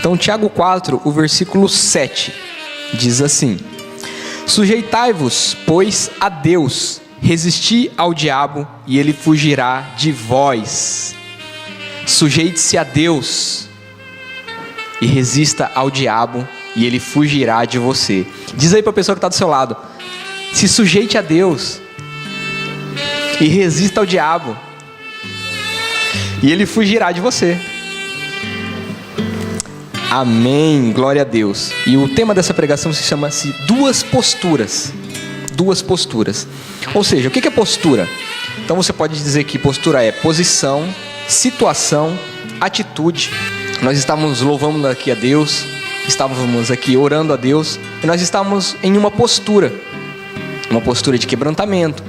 Então, Tiago 4, o versículo 7, diz assim: sujeitai-vos, pois, a Deus, resisti ao diabo e ele fugirá de vós. Sujeite-se a Deus e resista ao diabo e ele fugirá de você. Diz aí para a pessoa que está do seu lado: se sujeite a Deus e resista ao diabo e ele fugirá de você. Amém, glória a Deus. E o tema dessa pregação se chama-se duas posturas. Duas posturas. Ou seja, o que é postura? Então você pode dizer que postura é posição, situação, atitude. Nós estávamos louvando aqui a Deus, estávamos aqui orando a Deus, e nós estávamos em uma postura de quebrantamento.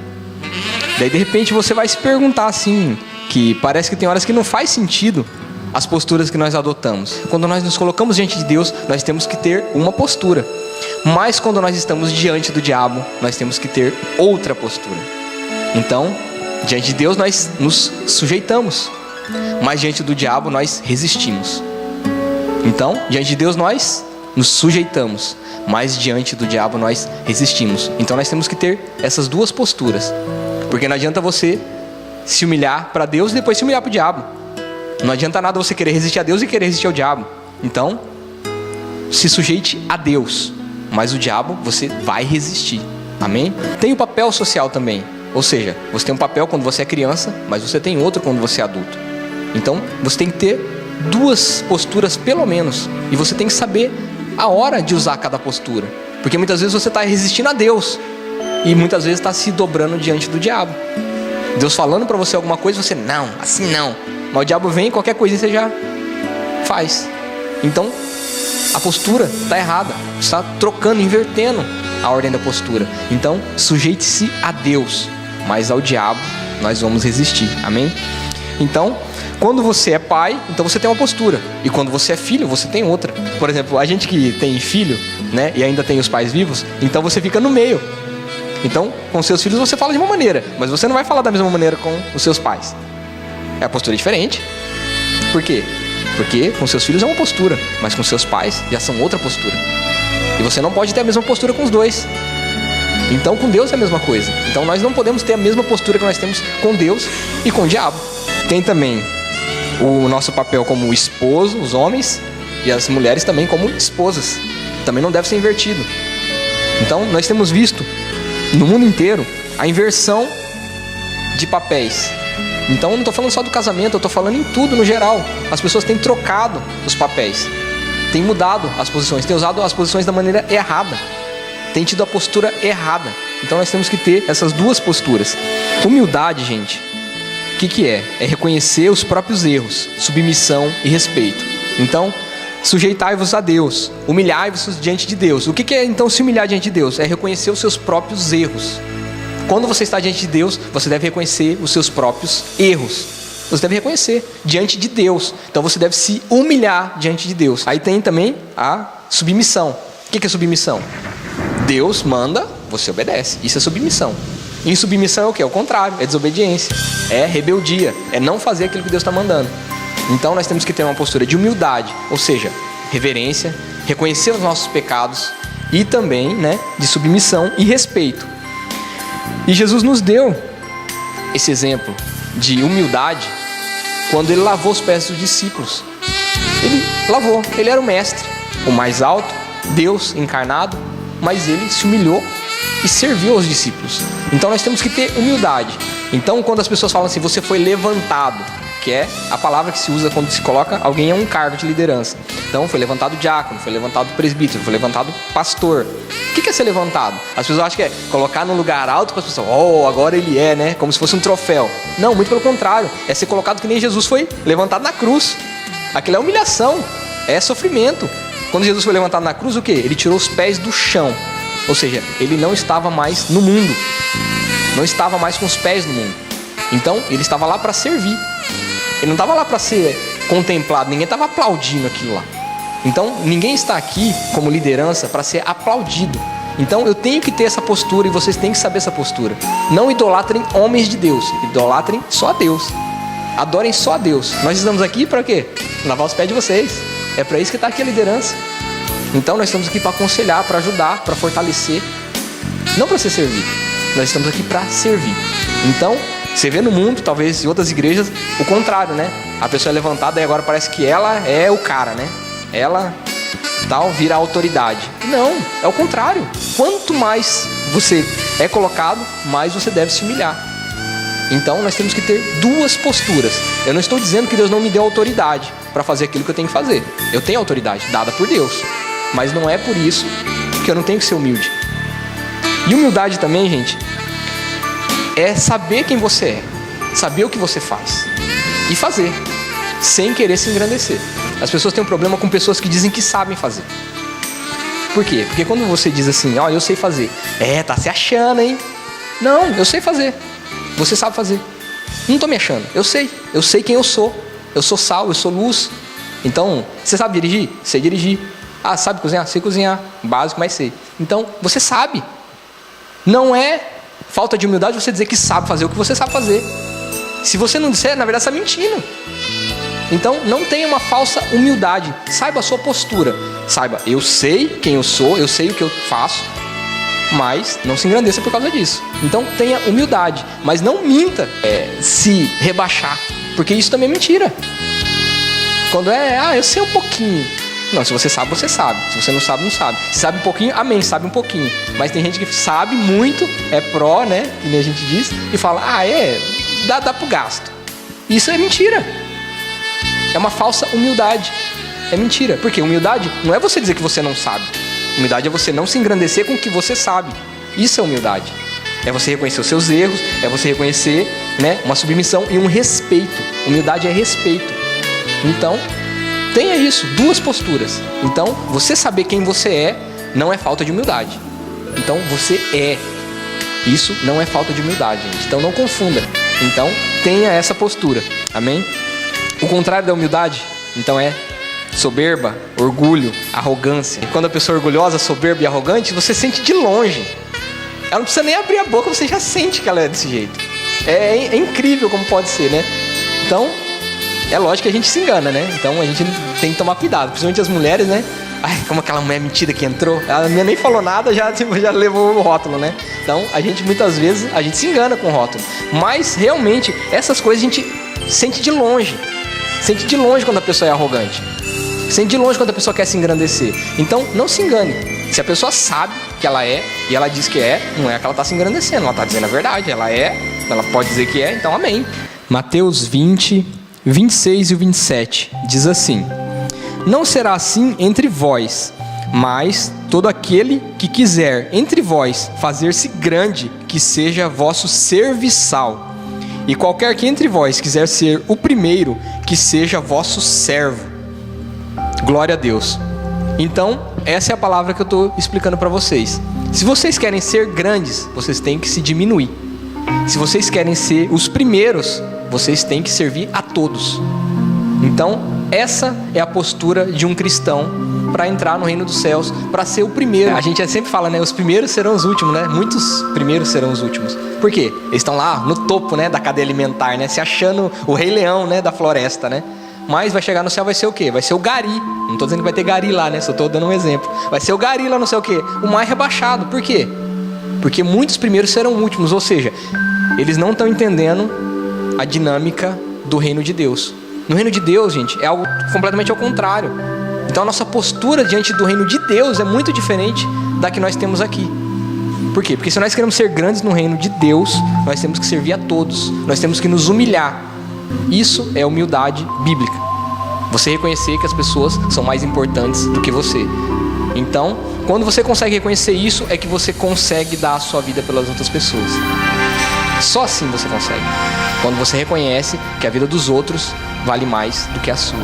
Daí de repente você vai se perguntar assim, que parece que tem horas que não faz sentido as posturas que nós adotamos. Quando nós nos colocamos diante de Deus, nós temos que ter uma postura. Mas quando nós estamos diante do diabo, nós temos que ter outra postura. Então, diante de Deus nós nos sujeitamos, mas diante do diabo nós resistimos. Então, diante de Deus nós nos sujeitamos, mas diante do diabo nós resistimos. Então nós temos que ter essas duas posturas. Porque não adianta você se humilhar para Deus e depois se humilhar para o diabo. Não adianta nada você querer resistir a Deus e querer resistir ao diabo. Então, se sujeite a Deus, mas o diabo você vai resistir. Amém? Tem o papel social também. Ou seja, você tem um papel quando você é criança, mas você tem outro quando você é adulto. Então, você tem que ter duas posturas pelo menos. E você tem que saber a hora de usar cada postura. Porque muitas vezes você está resistindo a Deus e muitas vezes está se dobrando diante do diabo. Deus falando para você alguma coisa, você não, assim não. Mas o diabo vem, qualquer coisinha você já faz. Então, a postura está errada. Você está trocando, invertendo a ordem da postura. Então, sujeite-se a Deus, mas ao diabo nós vamos resistir. Amém? Então, quando você é pai, então você tem uma postura. E quando você é filho, você tem outra. Por exemplo, a gente que tem filho, né, e ainda tem os pais vivos, então você fica no meio. Então, com seus filhos você fala de uma maneira, mas você não vai falar da mesma maneira com os seus pais. É a postura diferente. Por quê? Porque com seus filhos é uma postura, mas com seus pais já são outra postura. E você não pode ter a mesma postura com os dois. Então com Deus é a mesma coisa. Então nós não podemos ter a mesma postura que nós temos com Deus e com o diabo. Tem também o nosso papel como esposo, os homens, e as mulheres também como esposas. Também não deve ser invertido. Então nós temos visto no mundo inteiro a inversão de papéis. Então eu não estou falando só do casamento, eu estou falando em tudo no geral. As pessoas têm trocado os papéis, têm mudado as posições, têm usado as posições da maneira errada, têm tido a postura errada. Então nós temos que ter essas duas posturas. Humildade, gente, o que é? É reconhecer os próprios erros, submissão e respeito. Então, sujeitai-vos a Deus, humilhai-vos diante de Deus. O que é então se humilhar diante de Deus? É reconhecer os seus próprios erros. Quando você está diante de Deus, você deve reconhecer os seus próprios erros. Você deve reconhecer diante de Deus. Então você deve se humilhar diante de Deus. Aí tem também a submissão. O que é submissão? Deus manda, você obedece. Isso é submissão. Insubmissão é o quê? É o contrário, é desobediência, é rebeldia, é não fazer aquilo que Deus está mandando. Então nós temos que ter uma postura de humildade, ou seja, reverência, reconhecer os nossos pecados e também, né, de submissão e respeito. E Jesus nos deu esse exemplo de humildade quando ele lavou os pés dos discípulos. Ele lavou, ele era o mestre, o mais alto, Deus encarnado, mas ele se humilhou e serviu aos discípulos. Então nós temos que ter humildade. Então quando as pessoas falam assim, você foi levantado, que é a palavra que se usa quando se coloca alguém em um cargo de liderança. Então foi levantado diácono, foi levantado presbítero, foi levantado pastor. O que é ser levantado? As pessoas acham que é colocar num lugar alto para as pessoas, agora ele é, né? Como se fosse um troféu. Não, muito pelo contrário. É ser colocado que nem Jesus foi levantado na cruz. Aquilo é humilhação, é sofrimento. Quando Jesus foi levantado na cruz, o quê? Ele tirou os pés do chão. Ou seja, ele não estava mais no mundo. Não estava mais com os pés no mundo. Então, ele estava lá para servir. Ele não estava lá para ser contemplado. Ninguém estava aplaudindo aquilo lá. Então, ninguém está aqui como liderança para ser aplaudido. Então, eu tenho que ter essa postura e vocês têm que saber essa postura. Não idolatrem homens de Deus. Idolatrem só a Deus. Adorem só a Deus. Nós estamos aqui para quê? Lavar os pés de vocês. É para isso que está aqui a liderança. Então nós estamos aqui para aconselhar, para ajudar, para fortalecer. Não para ser servido. Nós estamos aqui para servir. Então, você vê no mundo, talvez em outras igrejas, o contrário, né? A pessoa é levantada e agora parece que ela é o cara, né? Ela tal vira a autoridade. Não, é o contrário. Quanto mais você é colocado, mais você deve se humilhar. Então nós temos que ter duas posturas. Eu não estou dizendo que Deus não me deu autoridade para fazer aquilo que eu tenho que fazer. Eu tenho autoridade dada por Deus, mas não é por isso que eu não tenho que ser humilde. E humildade também, gente, é saber quem você é, saber o que você faz e fazer, sem querer se engrandecer. As pessoas têm um problema com pessoas que dizem que sabem fazer. Por quê? Porque quando você diz assim, ó, eu sei fazer, tá se achando, hein? Não, eu sei fazer. Você sabe fazer. Não tô me achando, eu sei quem eu sou sal, eu sou luz. Então, você sabe dirigir? Sei dirigir. Ah, sabe cozinhar? Sei cozinhar, básico, mas sei. Então, você sabe. Não é falta de humildade você dizer que sabe fazer o que você sabe fazer. Se você não disser, na verdade você está mentindo. Então não tenha uma falsa humildade. Saiba a sua postura. Saiba, eu sei quem eu sou, eu sei o que eu faço, mas não se engrandeça por causa disso. Então tenha humildade, mas não minta, se rebaixar, porque isso também é mentira. Quando eu sei um pouquinho. Não, se você sabe, você sabe. Se você não sabe, não sabe. Se sabe um pouquinho, amém, sabe um pouquinho. Mas tem gente que sabe muito, é pró, né? Que nem a gente diz, e fala, dá pro gasto. Isso é mentira. É uma falsa humildade. É mentira. Porque humildade não é você dizer que você não sabe. Humildade é você não se engrandecer com o que você sabe. Isso é humildade. É você reconhecer os seus erros, é você reconhecer, né, uma submissão e um respeito. Humildade é respeito. Então, tenha isso, duas posturas. Então, você saber quem você é não é falta de humildade. Então, você é. Isso não é falta de humildade, gente. Então, não confunda. Então, tenha essa postura. Amém? O contrário da humildade, então, é soberba, orgulho, arrogância. E quando a pessoa é orgulhosa, soberba e arrogante, você sente de longe. Ela não precisa nem abrir a boca, você já sente que ela é desse jeito. É incrível como pode ser, né? Então, é lógico que a gente se engana, né? Então, a gente tem que tomar cuidado. Principalmente as mulheres, né? Ai, como aquela mulher mentira que entrou. Ela nem falou nada, já levou o rótulo, né? Então, muitas vezes, a gente se engana com o rótulo. Mas, realmente, essas coisas a gente sente de longe. Sente de longe quando a pessoa é arrogante. Sente de longe quando a pessoa quer se engrandecer. Então, não se engane. Se a pessoa sabe que ela é, e ela diz que é, não é que ela está se engrandecendo. Ela está dizendo a verdade. Ela pode dizer que é, então amém. Mateus 20, 26 e 27 diz assim: não será assim entre vós, mas todo aquele que quiser entre vós fazer-se grande, que seja vosso serviçal. E qualquer que entre vós quiser ser o primeiro, que seja vosso servo. Glória a Deus. Então, essa é a palavra que eu estou explicando para vocês. Se vocês querem ser grandes, vocês têm que se diminuir. Se vocês querem ser os primeiros, vocês têm que servir a todos. Então, essa é a postura de um cristão para entrar no reino dos céus, para ser o primeiro. A gente sempre fala, né? Os primeiros serão os últimos, né? Muitos primeiros serão os últimos. Por quê? Eles estão lá no topo, né, da cadeia alimentar, né? Se achando o rei leão, né, da floresta, né? Mas vai chegar no céu, vai ser o quê? Vai ser o gari. Não estou dizendo que vai ter gari lá, né? Só estou dando um exemplo. Vai ser o gari lá, não sei o quê. O mais rebaixado. Por quê? Porque muitos primeiros serão últimos. Ou seja, eles não estão entendendo a dinâmica do reino de Deus. No reino de Deus, gente, é algo completamente ao contrário. Então a nossa postura diante do reino de Deus é muito diferente da que nós temos aqui. Por quê? Porque se nós queremos ser grandes no reino de Deus, nós temos que servir a todos. Nós temos que nos humilhar. Isso é humildade bíblica. Você reconhecer que as pessoas são mais importantes do que você. Então, quando você consegue reconhecer isso, é que você consegue dar a sua vida pelas outras pessoas. Só assim você consegue. Quando você reconhece que a vida dos outros vale mais do que a sua.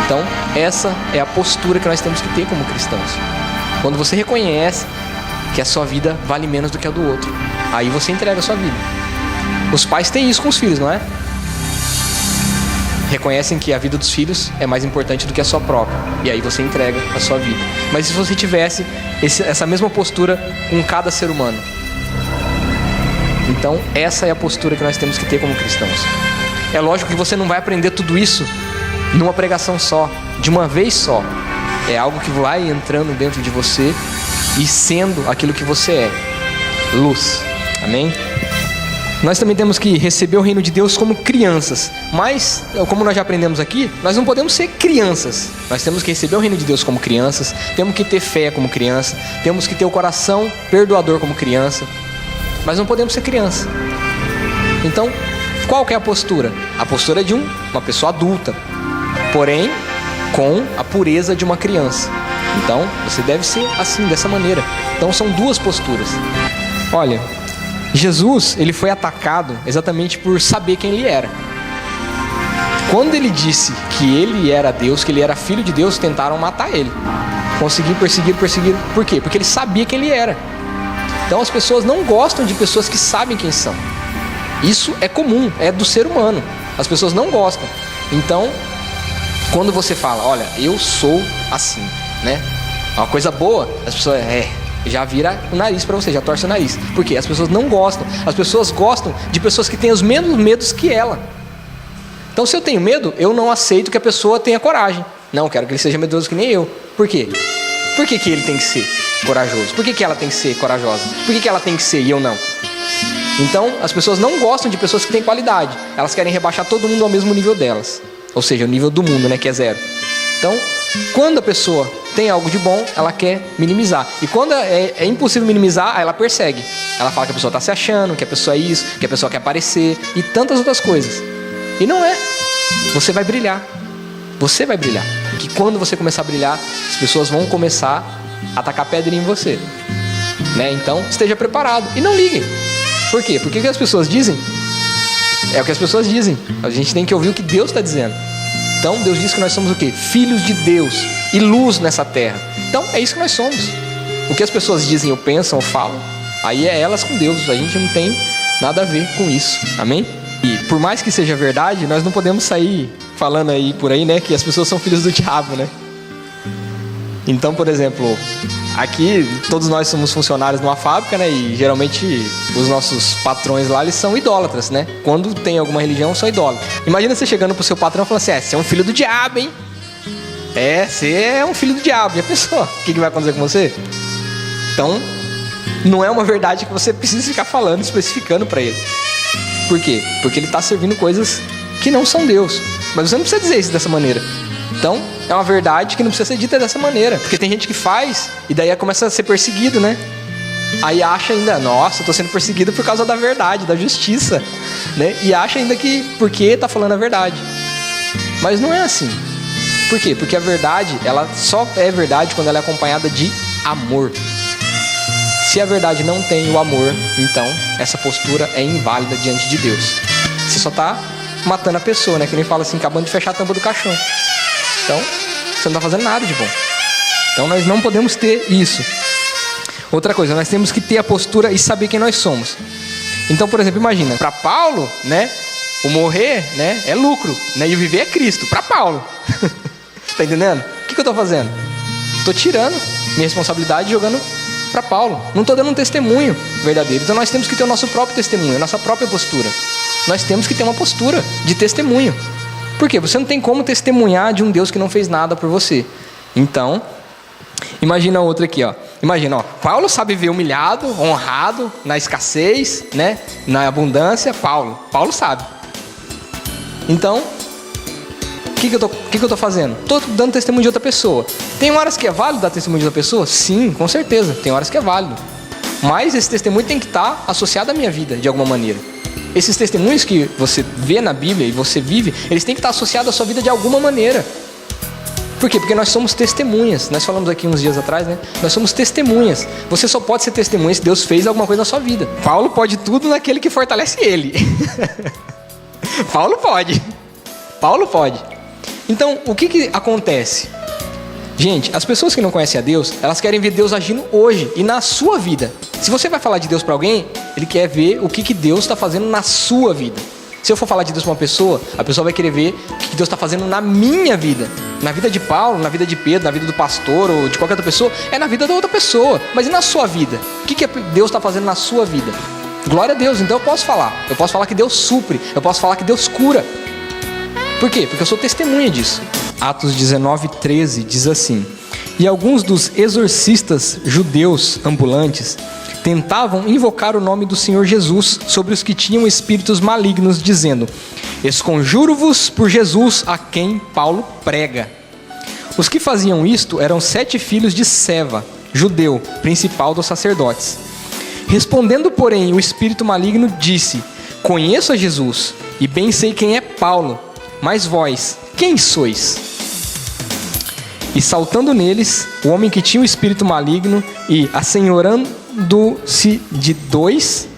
Então, essa é a postura que nós temos que ter como cristãos. Quando você reconhece que a sua vida vale menos do que a do outro, aí você entrega a sua vida. Os pais têm isso com os filhos, não é? Reconhecem que a vida dos filhos é mais importante do que a sua própria. E aí você entrega a sua vida. Mas se você tivesse essa mesma postura com cada ser humano? Então, essa é a postura que nós temos que ter como cristãos. É lógico que você não vai aprender tudo isso numa pregação só, de uma vez só. É algo que vai entrando dentro de você e sendo aquilo que você é, luz. Amém? Nós também temos que receber o reino de Deus como crianças. Mas, como nós já aprendemos aqui, nós não podemos ser crianças. Nós temos que receber o reino de Deus como crianças. Temos que ter fé como criança. Temos que ter o coração perdoador como criança. Mas não podemos ser criança. Então, qual que é a postura? A postura é de uma pessoa adulta, porém com a pureza de uma criança. Então, você deve ser assim, dessa maneira. Então, são duas posturas. Olha, Jesus, ele foi atacado exatamente por saber quem ele era. Quando ele disse que ele era Deus, que ele era filho de Deus, tentaram matar ele. Conseguiram perseguir. Por quê? Porque ele sabia quem ele era. Então as pessoas não gostam de pessoas que sabem quem são. Isso é comum, é do ser humano. As pessoas não gostam. Então, quando você fala, olha, eu sou assim, né? Uma coisa boa, as pessoas, já vira o nariz para você, já torce o nariz. Por quê? As pessoas não gostam. As pessoas gostam de pessoas que têm os mesmos medos que ela. Então, se eu tenho medo, eu não aceito que a pessoa tenha coragem. Não, quero que ele seja medroso que nem eu. Por quê? Por que ele tem que ser corajoso? Por que ela tem que ser corajosa? Por que ela tem que ser e eu não? Então, as pessoas não gostam de pessoas que têm qualidade. Elas querem rebaixar todo mundo ao mesmo nível delas. Ou seja, o nível do mundo, né, que é 0. Então, quando a pessoa tem algo de bom, ela quer minimizar. E quando é impossível minimizar, aí ela persegue. Ela fala que a pessoa está se achando, que a pessoa é isso, que a pessoa quer aparecer e tantas outras coisas. E não é. Você vai brilhar. Você vai brilhar. Que quando você começar a brilhar, as pessoas vão começar a atacar pedra em você. Né? Então, esteja preparado. E não liguem. Por quê? Porque o que as pessoas dizem? É o que as pessoas dizem. A gente tem que ouvir o que Deus está dizendo. Então, Deus diz que nós somos o quê? Filhos de Deus e luz nessa terra. Então, é isso que nós somos. O que as pessoas dizem ou pensam ou falam, aí é elas com Deus. A gente não tem nada a ver com isso. Amém? E por mais que seja verdade, nós não podemos sair falando aí por aí, né, que as pessoas são filhos do diabo, né? Então, por exemplo, aqui todos nós somos funcionários numa fábrica, né? E geralmente os nossos patrões lá, eles são idólatras, né? Quando tem alguma religião, são idólatras. Imagina você chegando pro seu patrão e falando assim, você é um filho do diabo, hein? Você é um filho do diabo. E a pessoa, o que vai acontecer com você? Então, não é uma verdade que você precisa ficar falando, especificando para ele. Por quê? Porque ele está servindo coisas que não são Deus. Mas você não precisa dizer isso dessa maneira. Então, é uma verdade que não precisa ser dita dessa maneira. Porque tem gente que faz e daí começa a ser perseguido, né? Aí acha ainda, nossa, eu tô sendo perseguido por causa da verdade, da justiça, né? E acha ainda que porque tá falando a verdade. Mas não é assim. Por quê? Porque a verdade, ela só é verdade quando ela é acompanhada de amor. Se a verdade não tem o amor, então essa postura é inválida diante de Deus. Você só tá matando a pessoa, né? Que nem fala assim, acabando de fechar a tampa do caixão. Então, você não está fazendo nada de bom. Então, nós não podemos ter isso. Outra coisa, nós temos que ter a postura e saber quem nós somos. Então, por exemplo, imagina, para Paulo, né, o morrer, né, é lucro, né, e o viver é Cristo. Para Paulo. Tá entendendo? O que eu estou fazendo? Estou tirando minha responsabilidade e jogando para Paulo. Não estou dando um testemunho verdadeiro. Então, nós temos que ter o nosso próprio testemunho, a nossa própria postura. Nós temos que ter uma postura de testemunho. Por quê? Você não tem como testemunhar de um Deus que não fez nada por você. Então, imagina outra aqui, ó. Imagina, ó, Paulo sabe ver humilhado, honrado, na escassez, né? Na abundância, Paulo sabe. Então, o que eu tô fazendo? Tô dando testemunho de outra pessoa. Tem horas que é válido dar testemunho de outra pessoa? Sim, com certeza. Tem horas que é válido. Mas esse testemunho tem que estar associado à minha vida, de alguma maneira. Esses testemunhos que você vê na Bíblia e você vive, eles têm que estar associados à sua vida de alguma maneira. Por quê? Porque nós somos testemunhas. Nós falamos aqui uns dias atrás, né? Nós somos testemunhas. Você só pode ser testemunha se Deus fez alguma coisa na sua vida. Paulo pode tudo naquele que fortalece ele. Paulo pode. Então, o que acontece? Gente, as pessoas que não conhecem a Deus, elas querem ver Deus agindo hoje e na sua vida. Se você vai falar de Deus para alguém, ele quer ver o que Deus está fazendo na sua vida. Se eu for falar de Deus para uma pessoa, a pessoa vai querer ver o que Deus está fazendo na minha vida. Na vida de Paulo, na vida de Pedro, na vida do pastor ou de qualquer outra pessoa, é na vida da outra pessoa. Mas e na sua vida? O que Deus está fazendo na sua vida? Glória a Deus, então eu posso falar. Eu posso falar que Deus supre, eu posso falar que Deus cura. Por quê? Porque eu sou testemunha disso. Atos 19:13 diz assim: e alguns dos exorcistas judeus ambulantes tentavam invocar o nome do Senhor Jesus sobre os que tinham espíritos malignos, dizendo: esconjuro-vos por Jesus a quem Paulo prega. Os que faziam isto eram 7 filhos de Seva, judeu, principal dos sacerdotes. Respondendo, porém, o espírito maligno disse: conheço a Jesus, e bem sei quem é Paulo, mas vós, quem sois? E saltando neles, o homem que tinha o espírito maligno e, assenhorando-se de 2,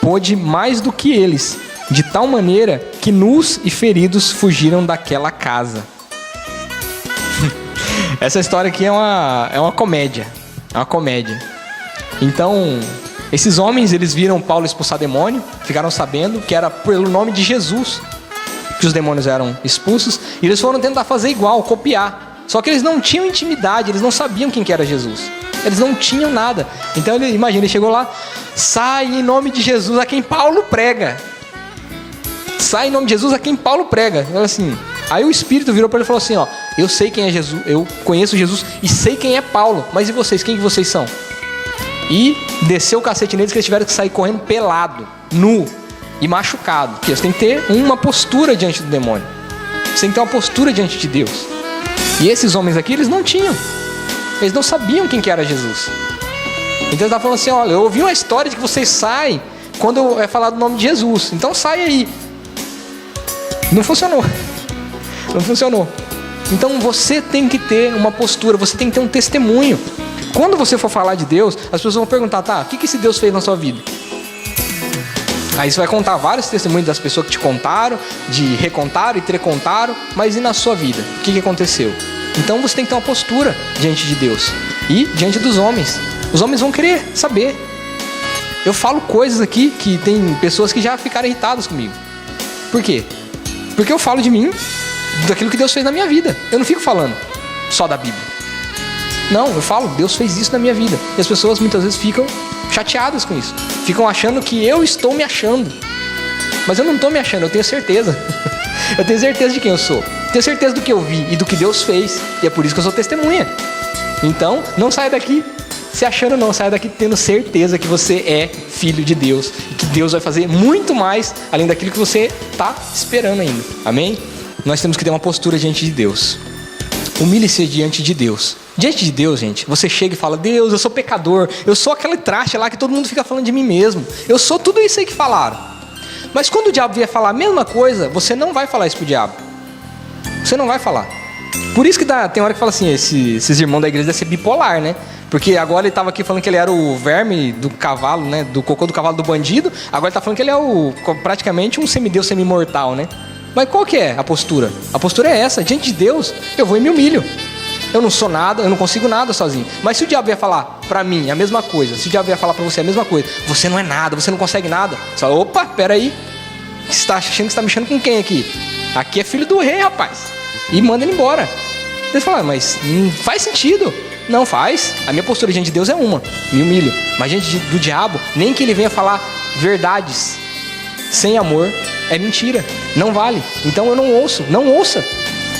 pôde mais do que eles, de tal maneira que nus e feridos fugiram daquela casa. Essa história aqui é uma comédia. É uma comédia. Então, esses homens, eles viram Paulo expulsar demônio, ficaram sabendo que era pelo nome de Jesus que os demônios eram expulsos, e eles foram tentar fazer igual, copiar. Só que eles não tinham intimidade, eles não sabiam quem que era Jesus. Eles não tinham nada. Então, imagina, ele chegou lá: sai em nome de Jesus a quem Paulo prega. Sai em nome de Jesus a quem Paulo prega. Assim, aí o Espírito virou para ele e falou assim: ó, eu sei quem é Jesus, eu conheço Jesus e sei quem é Paulo, mas e vocês, quem que vocês são? E desceu o cacete neles, que eles tiveram que sair correndo pelado, nu e machucado. Porque você tem que ter uma postura diante do demônio. Você tem que ter uma postura diante de Deus. E esses homens aqui, eles não tinham. Eles não sabiam quem que era Jesus. Então ele estava falando assim: olha, eu ouvi uma história de que vocês saem quando é falado o nome de Jesus. Então sai aí. Não funcionou. Não funcionou. Então você tem que ter uma postura, você tem que ter um testemunho. Quando você for falar de Deus, as pessoas vão perguntar: tá, o que esse Deus fez na sua vida? Aí você vai contar vários testemunhos das pessoas que te contaram, de recontaram e trecontaram, mas e na sua vida? O que aconteceu? Então você tem que ter uma postura diante de Deus e diante dos homens. Os homens vão querer saber. Eu falo coisas aqui que tem pessoas que já ficaram irritadas comigo. Por quê? Porque eu falo de mim, daquilo que Deus fez na minha vida. Eu não fico falando só da Bíblia. Não, eu falo, Deus fez isso na minha vida. E as pessoas muitas vezes ficam chateadas com isso. Ficam achando que eu estou me achando. Mas eu não estou me achando, eu tenho certeza. Eu tenho certeza de quem eu sou. Tenho certeza do que eu vi e do que Deus fez. E é por isso que eu sou testemunha. Então, não saia daqui se achando, não. Saia daqui tendo certeza que você é filho de Deus. E que Deus vai fazer muito mais além daquilo que você está esperando ainda. Amém? Nós temos que ter uma postura diante de Deus. Humilhe-se diante de Deus. Diante de Deus, gente, você chega e fala: Deus, eu sou pecador. Eu sou aquele traste lá que todo mundo fica falando de mim mesmo. Eu sou tudo isso aí que falaram. Mas quando o diabo vier falar a mesma coisa, você não vai falar isso pro diabo. Você não vai falar. Por isso que tem hora que fala assim: esses irmãos da igreja devem ser bipolar, né? Porque agora ele estava aqui falando que ele era o verme do cavalo, né? Do cocô do cavalo do bandido. Agora ele está falando que ele é praticamente um semideus semi-mortal, né? Mas qual que é a postura? A postura é essa: diante de Deus, eu vou e me humilho. Eu não sou nada, eu não consigo nada sozinho. Mas se o diabo vier falar pra mim a mesma coisa, se o diabo vier falar pra você a mesma coisa, você não é nada, você não consegue nada, você fala: opa, peraí, você está achando que você está mexendo com quem aqui? Aqui é filho do rei, rapaz. E manda ele embora. Você fala: mas não faz sentido. Não faz. A minha postura diante de Deus é uma: me humilho. Mas diante do diabo, nem que ele venha falar verdades sem amor, é mentira, não vale. Então eu não ouço, não ouça.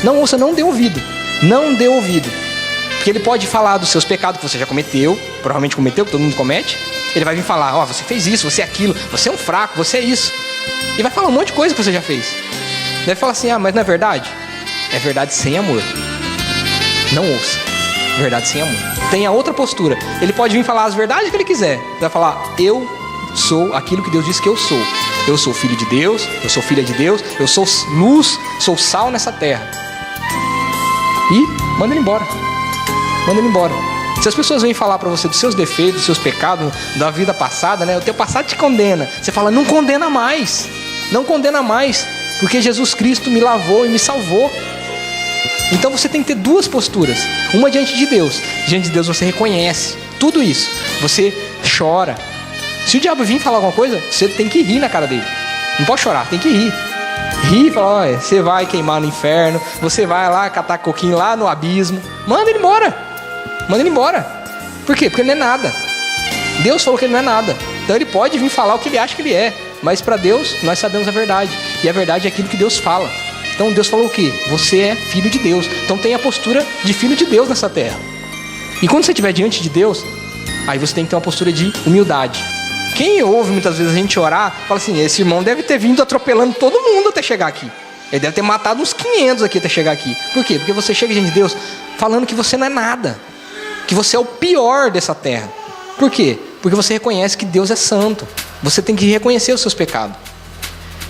Não ouça, não dê ouvido. Não dê ouvido. Porque ele pode falar dos seus pecados que você já cometeu, provavelmente cometeu, que todo mundo comete. Ele vai vir falar: ó, você fez isso, você é aquilo, você é um fraco, você é isso. E vai falar um monte de coisa que você já fez. Deve falar assim: ah, mas não é verdade? É verdade sem amor. Não ouça. Verdade sem amor. Tenha outra postura. Ele pode vir falar as verdades que ele quiser. Ele vai falar: eu sou aquilo que Deus disse que eu sou. Eu sou filho de Deus, eu sou filha de Deus, eu sou luz, sou sal nessa terra. E manda ele embora. Manda ele embora. Se as pessoas vêm falar pra você dos seus defeitos, dos seus pecados, da vida passada, né? O teu passado te condena. Você fala: não condena mais. Não condena mais. Porque Jesus Cristo me lavou e me salvou. Então você tem que ter duas posturas. Uma diante de Deus. Diante de Deus você reconhece tudo isso. Você chora. Se o diabo vir falar alguma coisa, você tem que rir na cara dele. Não pode chorar, tem que rir. Rir e falar: olha, você vai queimar no inferno. Você vai lá catar coquinho lá no abismo. Manda ele embora. Manda ele embora. Por quê? Porque ele não é nada. Deus falou que ele não é nada. Então ele pode vir falar o que ele acha que ele é. Mas para Deus, nós sabemos a verdade. E a verdade é aquilo que Deus fala. Então Deus falou o quê? Você é filho de Deus. Então tem a postura de filho de Deus nessa terra. E quando você estiver diante de Deus, aí você tem que ter uma postura de humildade. Quem ouve muitas vezes a gente orar, fala assim, esse irmão deve ter vindo atropelando todo mundo até chegar aqui. Ele deve ter matado uns 500 aqui até chegar aqui. Por quê? Porque você chega diante de Deus falando que você não é nada. Que você é o pior dessa terra. Por quê? Porque você reconhece que Deus é santo. Você tem que reconhecer os seus pecados.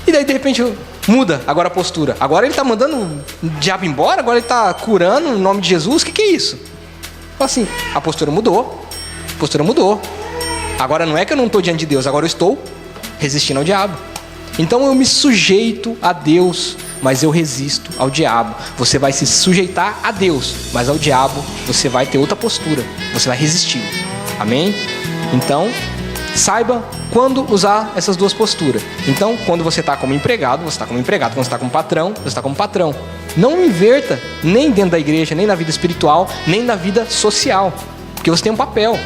E daí de repente muda agora a postura. Agora ele está mandando o diabo embora, agora ele está curando no nome de Jesus. O que é isso? Fala assim, a postura mudou. A postura mudou. Agora não é que eu não estou diante de Deus, agora eu estou resistindo ao diabo. Então eu me sujeito a Deus, mas eu resisto ao diabo. Você vai se sujeitar a Deus, mas ao diabo você vai ter outra postura. Você vai resistir. Amém? Então, saiba quando usar essas duas posturas. Então, quando você está como empregado, você está como empregado. Quando você está como patrão, você está como patrão. Não inverta nem dentro da igreja, nem na vida espiritual, nem na vida social. Porque você tem um papel.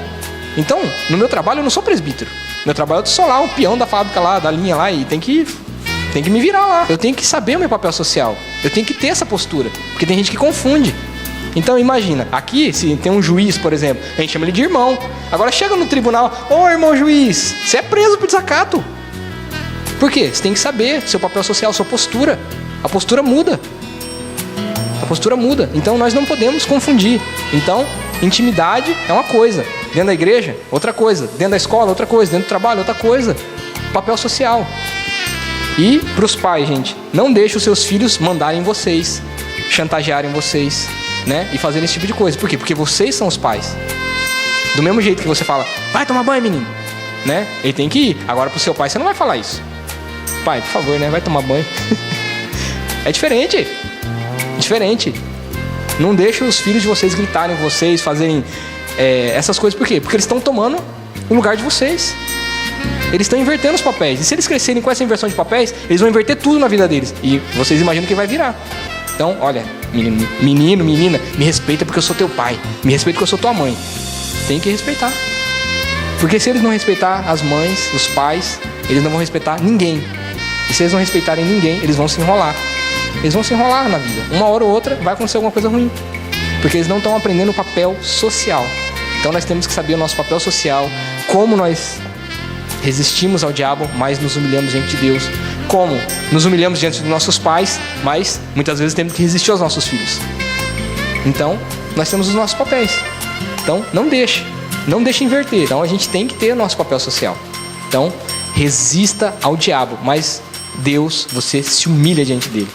Então, no meu trabalho eu não sou presbítero. Meu trabalho eu sou lá o peão da fábrica lá, da linha lá, e tem que me virar lá. Eu tenho que saber o meu papel social. Eu tenho que ter essa postura. Porque tem gente que confunde. Então imagina, aqui se tem um juiz, por exemplo, a gente chama ele de irmão. Agora chega no tribunal, ô irmão juiz, você é preso por desacato. Por quê? Você tem que saber seu papel social, sua postura. A postura muda. A postura muda. Então nós não podemos confundir. Então, intimidade é uma coisa. Dentro da igreja, outra coisa. Dentro da escola, outra coisa. Dentro do trabalho, outra coisa. Papel social. E para os pais, gente, não deixe os seus filhos mandarem vocês, chantagearem vocês, né? E fazerem esse tipo de coisa. Por quê? Porque vocês são os pais. Do mesmo jeito que você fala, vai tomar banho, menino, né? Ele tem que ir. Agora pro seu pai você não vai falar isso. Pai, por favor, né? Vai tomar banho. É diferente. Diferente. Não deixe os filhos de vocês gritarem com vocês, fazerem essas coisas. Por quê? Porque eles estão tomando o lugar de vocês. Eles estão invertendo os papéis. E se eles crescerem com essa inversão de papéis, eles vão inverter tudo na vida deles. E vocês imaginam que vai virar. Então, olha, menino, menina, me respeita porque eu sou teu pai. Me respeita porque eu sou tua mãe. Tem que respeitar. Porque se eles não respeitar as mães, os pais, eles não vão respeitar ninguém. E se eles não respeitarem ninguém, eles vão se enrolar. Eles vão se enrolar na vida. Uma hora ou outra vai acontecer alguma coisa ruim. Porque eles não estão aprendendo o papel social. Então nós temos que saber o nosso papel social, como nós resistimos ao diabo, mas nos humilhamos diante de Deus. Como nos humilhamos diante dos nossos pais, mas muitas vezes temos que resistir aos nossos filhos. Então, nós temos os nossos papéis. Então, não deixe inverter. Então, a gente tem que ter o nosso papel social. Então, resista ao diabo, mas Deus, você se humilha diante dele.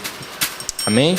Amém?